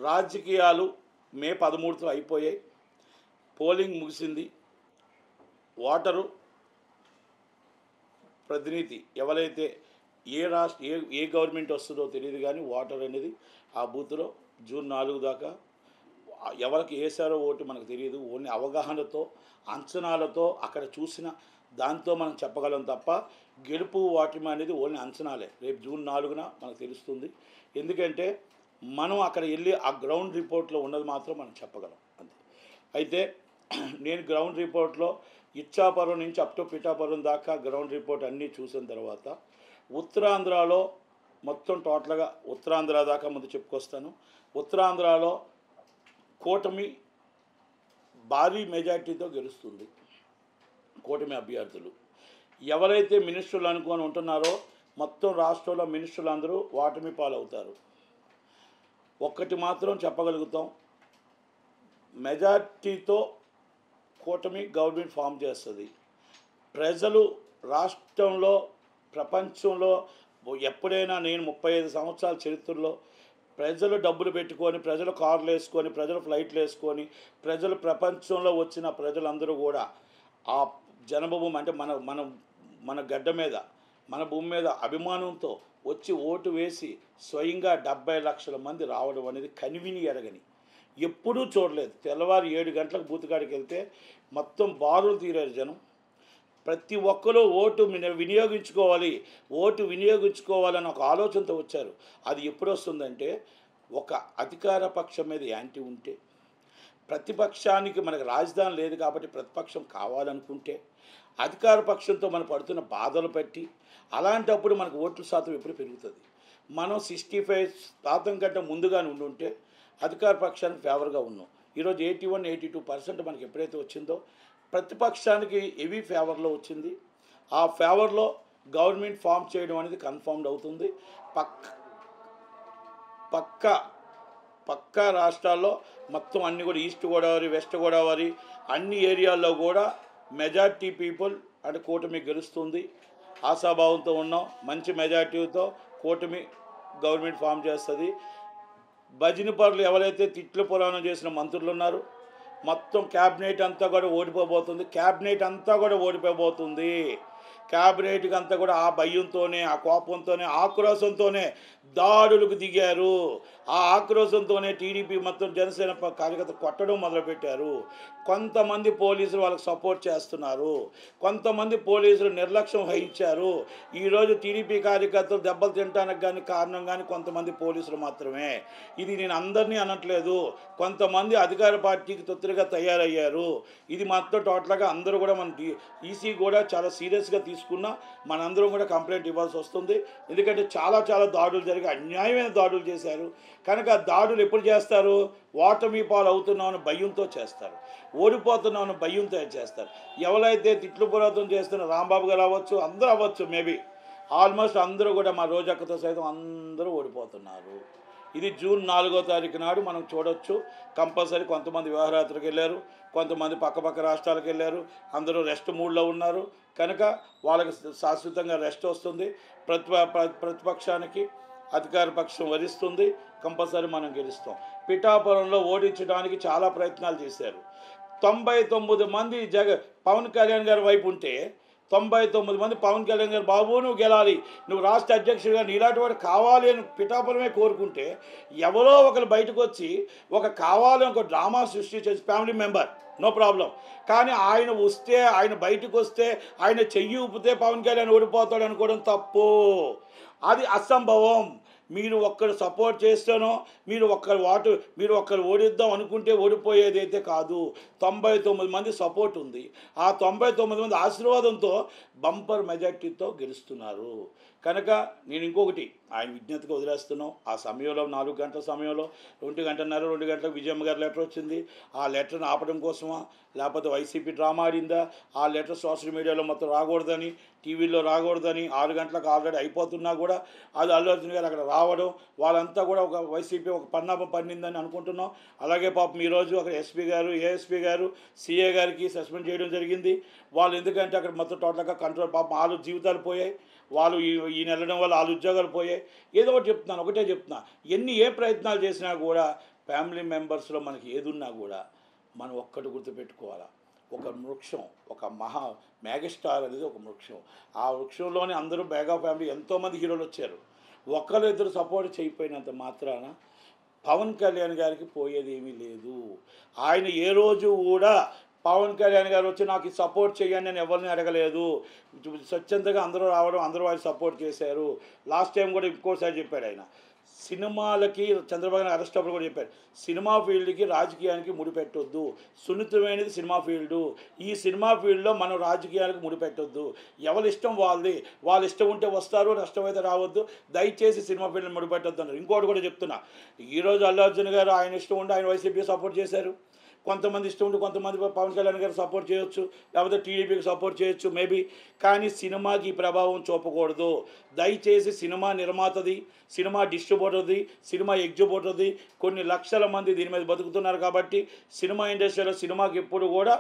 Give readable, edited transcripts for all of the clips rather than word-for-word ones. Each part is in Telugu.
రాజకీయాలు మే 13తో అయిపోయాయి. పోలింగ్ ముగిసింది. ఓటరు ప్రతినిధి ఎవరైతే ఏ గవర్నమెంట్ వస్తుందో తెలియదు, కానీ ఓటర్ అనేది ఆ బూత్లో జూన్ 4 దాకా ఎవరికి వేసారో ఓటు మనకు తెలియదు. ఓన్లీ అవగాహనతో, అంచనాలతో, అక్కడ చూసిన దాంతో మనం చెప్పగలం తప్ప గెలుపు ఓటమి అనేది ఓన్లీ అంచనాలే. రేపు జూన్ 4న మనకు తెలుస్తుంది. ఎందుకంటే మనం అక్కడ వెళ్ళి ఆ గ్రౌండ్ రిపోర్ట్లో ఉన్నది మాత్రం మనం చెప్పగలం అంతే. అయితే నేను గ్రౌండ్ రిపోర్ట్లో ఇచ్చాపురం నుంచి అప్ టు పిఠాపురం దాకా గ్రౌండ్ రిపోర్ట్ అన్నీ చూసిన తర్వాత ఉత్తరాంధ్రలో మొత్తం టోటల్గా ఉత్తరాంధ్ర దాకా ముందు చెప్పుకొస్తాను. ఉత్తరాంధ్రలో కూటమి భారీ మెజార్టీతో గెలుస్తుంది. కూటమి అభ్యర్థులు ఎవరైతే మినిస్టర్లు అనుకొని ఉంటున్నారో మొత్తం రాష్ట్రంలో మినిస్టర్లు అందరూ ఓటమి పాలవుతారు. ఒక్కటి మాత్రం చెప్పగలుగుతాం, మెజార్టీతో కూటమి గవర్నమెంట్ ఫామ్ చేస్తుంది. ప్రజలు రాష్ట్రంలో ప్రపంచంలో ఎప్పుడైనా నేను 35 సంవత్సరాల చరిత్రలో ప్రజలు డబ్బులు పెట్టుకొని, ప్రజలు కార్లు వేసుకొని, ప్రజలు ఫ్లైట్లు వేసుకొని, ప్రజలు ప్రపంచంలో వచ్చిన ప్రజలందరూ కూడా ఆ జనభూమి అంటే మన మన మన గడ్డ మీద, మన భూమి మీద అభిమానంతో వచ్చి ఓటు వేసి స్వయంగా 70 లక్షల మంది రావడం అనేది కనివిని ఎరగని, ఎప్పుడూ చూడలేదు. తెల్లవారు 7 గంటలకు బూతుకాడికి వెళ్తే మొత్తం బారులు తీరారు జనం. ప్రతి ఒక్కరూ ఓటు వినియోగించుకోవాలని ఒక ఆలోచనతో వచ్చారు. అది ఎప్పుడు వస్తుందంటే, ఒక అధికార పక్షం మీద యాంటీ ఉంటే, ప్రతిపక్షానికి మనకు రాజధాని లేదు కాబట్టి ప్రతిపక్షం కావాలనుకుంటే, అధికార పక్షంతో మనం పడుతున్న బాధలు బట్టి, అలాంటప్పుడు మనకు ఓట్ల శాతం ఎప్పుడు పెరుగుతుంది. మనం 65% కంటే ముందుగానే ఉండుంటే అధికార పక్షానికి ఫేవర్గా ఉన్నాం. ఈరోజు 81-82% మనకి ఎప్పుడైతే వచ్చిందో ప్రతిపక్షానికి హెవీ ఫేవర్లో వచ్చింది. ఆ ఫేవర్లో గవర్నమెంట్ ఫామ్ చేయడం అనేది కన్ఫర్మ్డ్ అవుతుంది. పక్క రాష్ట్రాల్లో మొత్తం అన్నీ కూడా ఈస్ట్ గోదావరి, వెస్ట్ గోదావరి అన్ని ఏరియాల్లో కూడా మెజార్టీ పీపుల్ అంటే కూటమి గెలుస్తుంది. ఆశాభావంతో ఉన్నాం. మంచి మెజార్టీతో కూటమి గవర్నమెంట్ ఫామ్ చేస్తుంది. భజన పరులు ఎవరైతే తిట్లు పురాణం చేసిన మంత్రులు ఉన్నారో మొత్తం క్యాబినెట్ అంతా కూడా ఓడిపోబోతుంది. క్యాబినెట్కి అంతా కూడా ఆ భయంతోనే, ఆ కోపంతోనే, ఆక్రోశంతోనే దాడులకు దిగారు. ఆ ఆక్రోశంతోనే టీడీపీ మొత్తం జనసేన కార్యకర్త కొట్టడం మొదలుపెట్టారు. కొంతమంది పోలీసులు వాళ్ళకి సపోర్ట్ చేస్తున్నారు, కొంతమంది పోలీసులు నిర్లక్ష్యం వహించారు. ఈరోజు టీడీపీ కార్యకర్తలు దెబ్బలు తినడానికి కానీ కారణం కానీ కొంతమంది పోలీసులు మాత్రమే. ఇది నేను అందరినీ అనట్లేదు. కొంతమంది అధికార పార్టీకి తొత్తులుగా తయారయ్యారు. ఇది మాత్రం టోటల్గా అందరూ కూడా మన ఈసీ కూడా చాలా సీరియస్గా తీసుకున్నా మనందరం కూడా కంప్లైంట్ ఇవ్వాల్సి వస్తుంది. ఎందుకంటే చాలా దాడులు జరిగి అన్యాయమైన దాడులు చేశారు. కనుక దాడులు ఎప్పుడు చేస్తారు? ఓటమి పాలు అవుతున్నామని భయంతో చేస్తారు, ఓడిపోతున్నామని భయంతో చేస్తారు. ఎవరైతే తిట్లు పురాతం చేస్తున్న రాంబాబు గారు అవ్వచ్చు, అందరూ అవ్వచ్చు, మేబీ ఆల్మోస్ట్ అందరూ కూడా మా రోజక్కతో సైతం అందరూ ఓడిపోతున్నారు. ఇది జూన్ 4వ తారీఖు నాడు మనం చూడవచ్చు. కంపల్సరీ కొంతమంది విహారయాత్రకు వెళ్ళారు, కొంతమంది పక్క రాష్ట్రాలకు వెళ్ళారు. అందరూ రెస్ట్ మూడ్లో ఉన్నారు. కనుక వాళ్ళకి శాశ్వతంగా రెస్ట్ వస్తుంది. ప్రతిపక్షానికి అధికార పక్షం వరిస్తుంది. కంపల్సరీ మనం గెలుస్తాం. పిఠాపురంలో ఓడించడానికి చాలా ప్రయత్నాలు చేశారు. 99 మంది పవన్ కళ్యాణ్ గారి వైపు ఉంటే 99 మంది పవన్ కళ్యాణ్ గారు బాబు నువ్వు గెలాలి, నువ్వు రాష్ట్ర అధ్యక్షుడిగా నీలాంటి వాడు కావాలి అని పిఠాపురమే కోరుకుంటే, ఎవరో ఒకరు బయటకు వచ్చి కావాలని ఒక డ్రామా సృష్టించేసి ఫ్యామిలీ మెంబర్ నో ప్రాబ్లం, కానీ ఆయన బయటకు వస్తే ఆయన చెయ్యి ఊపితే పవన్ కళ్యాణ్ ఓడిపోతాడు అనుకోవడం తప్పు. అది అసంభవం. మీరు ఒక్కరు సపోర్ట్ చేస్తేనో మీరు ఒక్కరు ఓడిద్దాం అనుకుంటే ఓడిపోయేదైతే కాదు. 99 మంది సపోర్ట్ ఉంది. ఆ 99 మంది ఆశీర్వాదంతో బంపర్ మెజార్టీతో గెలుస్తున్నారు. కనుక నేను ఇంకొకటి ఆయన విజ్ఞతగా వదిలేస్తున్నాం. ఆ సమయంలో 4 గంటల సమయంలో 2 గంటలకు విజయమ్మ గారి లెటర్ వచ్చింది. ఆ లెటర్ని ఆపడం కోసమా, లేకపోతే వైసీపీ డ్రామా ఆడిందా? ఆ లెటర్ సోషల్ మీడియాలో మొత్తం రాకూడదని, టీవీలో రాకూడదని 6 గంటలకు ఆల్రెడీ అయిపోతున్నా కూడా అది అల్లు అర్జున్ గారు అక్కడ రావడం, వాళ్ళంతా కూడా వైసీపీ పన్నాపం పన్నిందని అనుకుంటున్నాం. అలాగే పాపం ఈరోజు అక్కడ ఎస్పీ గారు, ఏఎస్పీ గారు, సిఏ గారికి సస్పెండ్ చేయడం జరిగింది. వాళ్ళు ఎందుకంటే అక్కడ మొత్తం టోటల్గా కంట్రోల్, పాపం వాళ్ళ జీవితాలు పోయాయి. వాళ్ళు ఈయన వెళ్ళడం వల్ల వాళ్ళ ఉద్యోగాలు పోయాయి. ఒకటే చెప్తున్నా, ఏ ప్రయత్నాలు చేసినా కూడా ఫ్యామిలీ మెంబర్స్లో మనకి ఏదున్నా కూడా మనం ఒక్కటి గుర్తుపెట్టుకోవాలా, ఒక వృక్షం, ఒక మెగాస్టార్ అనేది ఒక వృక్షం. ఆ వృక్షంలోనే అందరూ మెగా ఫ్యామిలీ ఎంతోమంది హీరోలు వచ్చారు. ఒకరు ఇద్దరు సపోర్ట్ చేయకపోయినంత మాత్రాన పవన్ కళ్యాణ్ గారికి పోయేది ఏమీ లేదు. ఆయన ఏ రోజు కూడా పవన్ కళ్యాణ్ గారు వచ్చి నాకు సపోర్ట్ చేయండి అని ఎవరిని అడగలేదు. స్వచ్ఛందంగా అందరూ రావడం, అందరూ ఆయన సపోర్ట్ చేశారు. లాస్ట్ టైం కూడా ఇంకోసారి చెప్పాడు ఆయన, సినిమాలకి చంద్రబాబు నాయుడు అరెస్ట్ అప్పుడు కూడా చెప్పారు, సినిమా ఫీల్డ్కి రాజకీయానికి ముడిపెట్టొద్దు, సున్నితమైనది సినిమా ఫీల్డు, ఈ సినిమా ఫీల్డ్లో మనం రాజకీయాలకు ముడిపెట్టొద్దు, ఎవరి ఇష్టం వాళ్ళది, వాళ్ళ ఇష్టం ఉంటే వస్తారు, నష్టమైతే రావద్దు, దయచేసి సినిమా ఫీల్డ్ని ముడిపెట్టొద్దు అన్నారు. ఇంకోటి కూడా చెప్తున్నా, ఈరోజు అల్లు అర్జున్ గారు ఆయన ఇష్టం ఉంటే ఆయన వైసీపీ సపోర్ట్ చేశారు, కొంతమంది ఇష్టం ఉంటే కొంతమంది పవన్ కళ్యాణ్ గారు సపోర్ట్ చేయొచ్చు, లేకపోతే టీడీపీకి సపోర్ట్ చేయొచ్చు మేబీ, కానీ సినిమాకి ప్రభావం చూపకూడదు. దయచేసి సినిమా నిర్మాతది, సినిమా డిస్ట్రిబ్యూటర్ది, సినిమా ఎగ్జిబ్యూటర్ది, కొన్ని లక్షల మంది దీని మీద బతుకుతున్నారు. కాబట్టి సినిమా ఇండస్ట్రీలో సినిమాకి ఎప్పుడు కూడా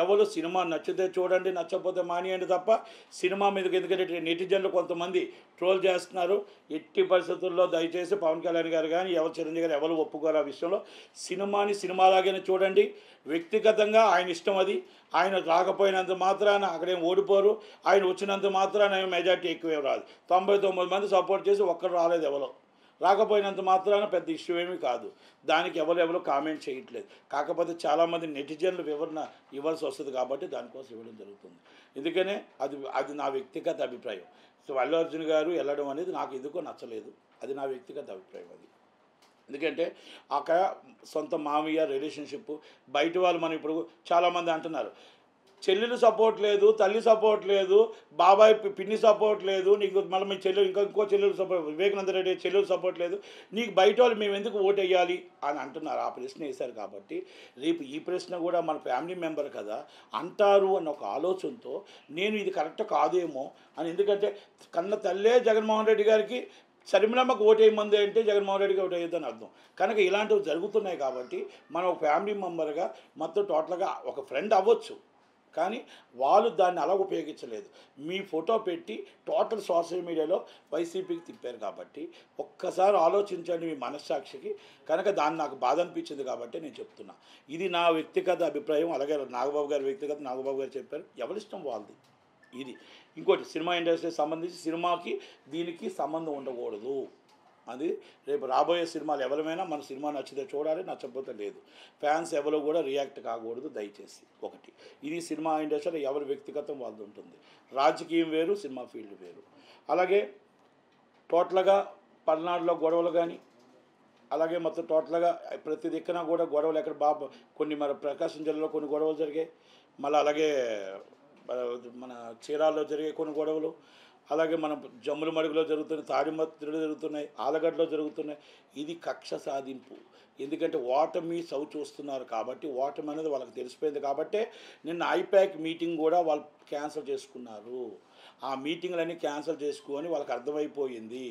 ఎవరు సినిమా నచ్చితే చూడండి, నచ్చకపోతే మానేయండి తప్ప సినిమా మీదకి, ఎందుకంటే నెటిజన్లు కొంతమంది ట్రోల్ చేస్తున్నారు. ఎట్టి పరిస్థితుల్లో దయచేసి పవన్ కళ్యాణ్ గారు కానీ ఎవరు చిరంజీవి గారు ఎవరు ఒప్పుకోరు ఆ విషయంలో. సినిమాని సినిమాలాగానే చూడండి. వ్యక్తిగతంగా ఆయన ఇష్టం అది. ఆయన రాకపోయినంత మాత్రాన అక్కడేం ఓడిపోరు, ఆయన వచ్చినంత మాత్రాన మెజార్టీ ఎక్కువే రాదు. 99 మంది సపోర్ట్ చేసి ఒక్కరు రాలేదు, ఎవరో రాకపోయినంత మాత్రాన పెద్ద ఇష్యూ ఏమీ కాదు. దానికి ఎవరు కామెంట్ చేయట్లేదు. కాకపోతే చాలామంది నెటిజన్లు వివరణ ఇవ్వాల్సి వస్తుంది కాబట్టి దానికోసం ఇవ్వడం జరుగుతుంది. ఎందుకనే అది నా వ్యక్తిగత అభిప్రాయం. సో అల్లు అర్జున్ గారు వెళ్ళడం అనేది నాకు ఎందుకో నచ్చలేదు. అది నా వ్యక్తిగత అభిప్రాయం. అది ఎందుకంటే అక్కడ సొంత మామయ్య రిలేషన్షిప్, బయట వాళ్ళు మనం ఇప్పుడు చాలామంది అంటున్నారు, చెల్లెలు సపోర్ట్ లేదు, తల్లి సపోర్ట్ లేదు, బాబాయ్ పిన్ని సపోర్ట్ లేదు, నీకు మళ్ళీ మీ చెల్లెలు ఇంకో చెల్లెలు సపోర్ట్, వివేకానంద రెడ్డి చెల్లెలు సపోర్ట్ లేదు, నీకు బయట వాళ్ళు మేము ఎందుకు ఓటు వేయాలి అని అంటున్నారు. ఆ ప్రశ్న వేశారు కాబట్టి రేపు ఈ ప్రశ్న కూడా మన ఫ్యామిలీ మెంబర్ కదా అంటారు అన్న ఒక ఆలోచనతో నేను ఇది కరెక్ట్ కాదేమో అని, ఎందుకంటే కన్న తల్లే జగన్మోహన్ రెడ్డి గారికి షర్మిలమ్మకు ఓటేయమంది అంటే జగన్మోహన్ రెడ్డికి ఓటేయొద్దని అర్థం. కనుక ఇలాంటివి జరుగుతున్నాయి కాబట్టి మనం ఒక ఫ్యామిలీ మెంబర్గా మొత్తం టోటల్గా ఒక ఫ్రెండ్ అవ్వచ్చు, కానీ వాళ్ళు దాన్ని అలా ఉపయోగించలేదు. మీ ఫోటో పెట్టి టోటల్ సోషల్ మీడియాలో వైసీపీకి తిప్పారు కాబట్టి ఒక్కసారి ఆలోచించండి మీ మనస్సాక్షికి. కనుక దాన్ని నాకు బాధ అనిపించింది కాబట్టి నేను చెప్తున్నా. ఇది నా వ్యక్తిగత అభిప్రాయం. అలాగే నాగబాబు గారి వ్యక్తిగత, నాగబాబు గారు చెప్పారు, ఎవరిష్టం వాళ్ళది. ఇది ఇంకోటి, సినిమా ఇండస్ట్రీకి సంబంధించి సినిమాకి దీనికి సంబంధం ఉండకూడదు. అది రేపు రాబోయే సినిమాలు ఎవరైనా మన సినిమా నచ్చితే చూడాలి, నచ్చకపోతే లేదు. ఫ్యాన్స్ ఎవరు కూడా రియాక్ట్ కాకూడదు దయచేసి. ఒకటి, ఇది సినిమా ఇండస్ట్రీలో ఎవరి వ్యక్తిగతం వాళ్ళది ఉంటుంది. రాజకీయం వేరు, సినిమా ఫీల్డ్ వేరు. అలాగే టోటల్గా పల్నాడులో గొడవలు కానీ, అలాగే మొత్తం టోటల్గా ప్రతి దిక్కున కూడా గొడవలు, ఎక్కడ కొన్ని మన ప్రకాశం జిల్లాలో కొన్ని గొడవలు జరిగాయి, మళ్ళీ అలాగే మన చీరాల్లో జరిగే కొన్ని గొడవలు, అలాగే మన జమ్ముల మడుగులో జరుగుతున్నాయి, తాడిమత్రిలో జరుగుతున్నాయి, ఆలగడ్డలో జరుగుతున్నాయి. ఇది కక్ష సాధింపు. ఎందుకంటే ఓటమి చూస్తున్నారు కాబట్టి, ఓటమి అనేది వాళ్ళకి తెలిసిపోయింది కాబట్టి నిన్న ఐపాక్ మీటింగ్ కూడా వాళ్ళు క్యాన్సిల్ చేసుకున్నారు. ఆ మీటింగ్లన్నీ క్యాన్సిల్ చేసుకొని వాళ్ళకి అర్థమైపోయింది.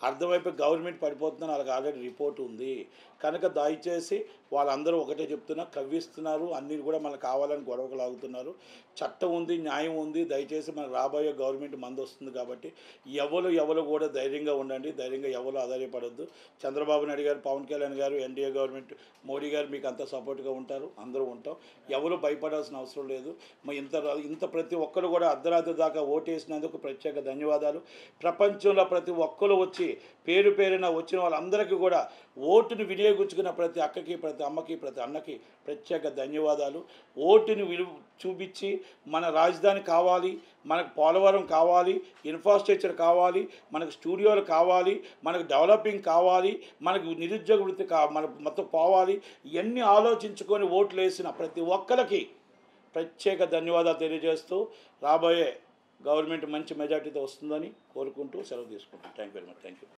అర్థమైపోయి గవర్నమెంట్ పడిపోతుందని వాళ్ళకి ఆల్రెడీ రిపోర్ట్ ఉంది. కనుక దయచేసి వాళ్ళందరూ ఒకటే చెప్తున్నా, కవ్విస్తున్నారు, అన్నీ కూడా మనకు కావాలని గొడవకు లాగుతున్నారు. చట్టం ఉంది, న్యాయం ఉంది. దయచేసి మనకు రాబోయే గవర్నమెంట్ మంది వస్తుంది కాబట్టి ఎవరు కూడా ధైర్యంగా ఉండండి. ధైర్యంగా ఎవరు ఆధారపడద్దు. చంద్రబాబు నాయుడు గారు, పవన్ కళ్యాణ్ గారు, ఎన్డీఏ గవర్నమెంట్, మోడీ గారు మీకు అంతా సపోర్ట్గా ఉంటారు. అందరూ ఉంటాం. ఎవరు భయపడాల్సిన అవసరం లేదు. ఇంత ప్రతి ఒక్కరు కూడా అర్ధరాత్రి దాకా ఓటేసినందుకు ప్రత్యేక ధన్యవాదాలు. ప్రపంచంలో ప్రతి ఒక్కరు వచ్చి పేరున వచ్చిన వాళ్ళందరికీ కూడా ఓటుని వినియోగించుకున్న ప్రతి అక్కకి, ప్రతి అమ్మకి, ప్రతి అన్నకి ప్రత్యేక ధన్యవాదాలు. ఓటుని చూపించి మన రాజధాని కావాలి, మనకు పోలవరం కావాలి, ఇన్ఫ్రాస్ట్రక్చర్ కావాలి, మనకు స్టూడియోలు కావాలి, మనకు డెవలపింగ్ కావాలి, మనకు నిరుద్యోగ వృత్తి మన మొత్తం పోవాలి. ఇవన్నీ ఆలోచించుకొని ఓట్లు వేసిన ప్రతి ఒక్కరికి ప్రత్యేక ధన్యవాదాలు తెలియజేస్తూ రాబోయే గవర్నమెంట్ మంచి మెజార్టీతో వస్తుందని కోరుకుంటూ సెలవు తీసుకుంటాం. Thank you very much. Thank you.